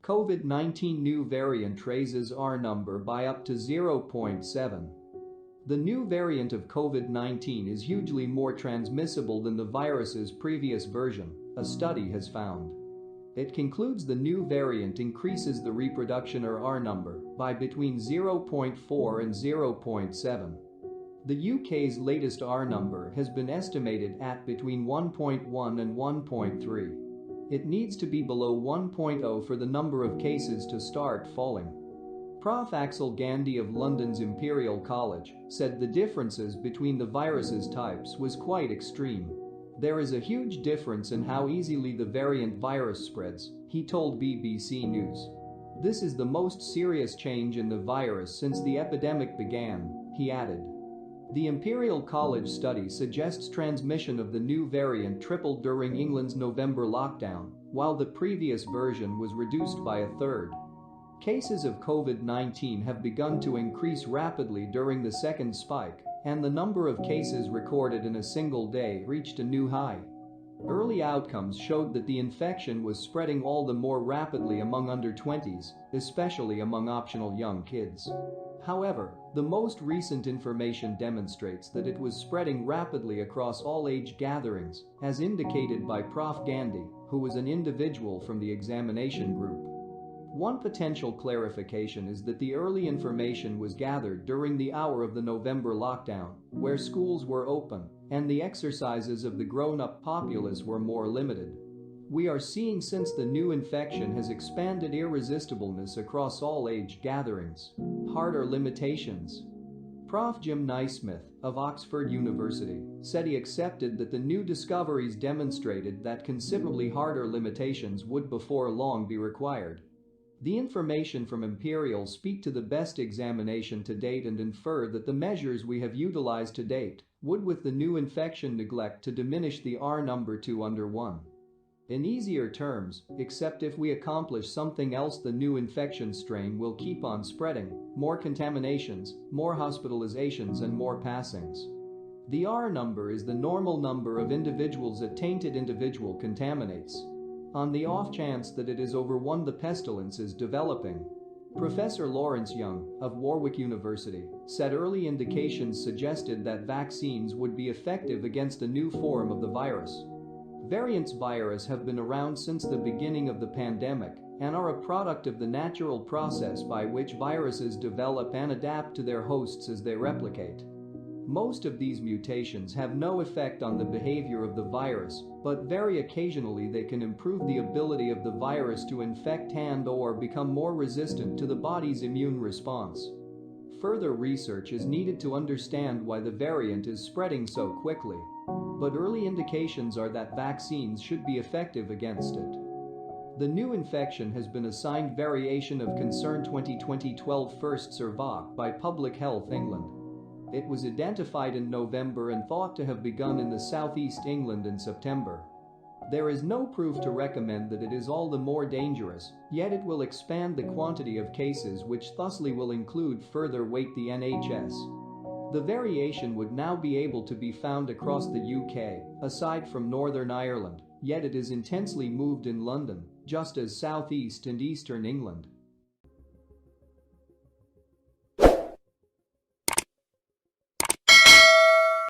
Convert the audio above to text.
COVID-19 new variant raises R number by up to 0.7. The new variant of COVID-19 is hugely more transmissible than the virus's previous version, a study has found. It concludes the new variant increases the reproduction or R number by between 0.4 and 0.7. The UK's latest R number has been estimated at between 1.1 and 1.3. It needs to be below 1.0 for the number of cases to start falling. Prof. Axel Gandhi of London's Imperial College said the differences between the virus's types was quite extreme. There is a huge difference in how easily the variant virus spreads, he told BBC News. This is the most serious change in the virus since the epidemic began, he added. The Imperial College study suggests transmission of the new variant tripled during England's November lockdown, while the previous version was reduced by a third. Cases of COVID-19 have begun to increase rapidly during the second spike, and the number of cases recorded in a single day reached a new high. Early outcomes showed that the infection was spreading all the more rapidly among under-20s, especially among optional young kids. However, the most recent information demonstrates that it was spreading rapidly across all age gatherings, as indicated by Prof. Gandhi, who was an individual from the examination group. One potential clarification is that the early information was gathered during the hour of the November lockdown, where schools were open, and the exercises of the grown-up populace were more limited. We are seeing since the new infection has expanded irresistibleness across all age gatherings. Harder limitations. Prof. Jim Naismith of Oxford University said he accepted that the new discoveries demonstrated that considerably harder limitations would before long be required. The information from Imperial speak to the best examination to date and infer that the measures we have utilized to date would with the new infection neglect to diminish the R number to under 1. In easier terms, except if we accomplish something else, the new infection strain will keep on spreading, more contaminations, more hospitalizations and more passings. The R number is the normal number of individuals a tainted individual contaminates. On the off chance that it is over 1, the pestilence is developing. Professor Lawrence Young of Warwick University said early indications suggested that vaccines would be effective against a new form of the virus. Variants virus have been around since the beginning of the pandemic and are a product of the natural process by which viruses develop and adapt to their hosts as they replicate. Most of these mutations have no effect on the behavior of the virus, but very occasionally they can improve the ability of the virus to infect and/or become more resistant to the body's immune response. Further research is needed to understand why the variant is spreading so quickly, but early indications are that vaccines should be effective against it. The new infection has been assigned Variation of Concern 2020-12 First Survoc by Public Health England. It was identified in November and thought to have begun in the southeast England in September. There is no proof to recommend that it is all the more dangerous, yet it will expand the quantity of cases, which thusly will include further weight the NHS. The variation would now be able to be found across the UK, aside from Northern Ireland, yet it is intensely moved in London, just as southeast and eastern England.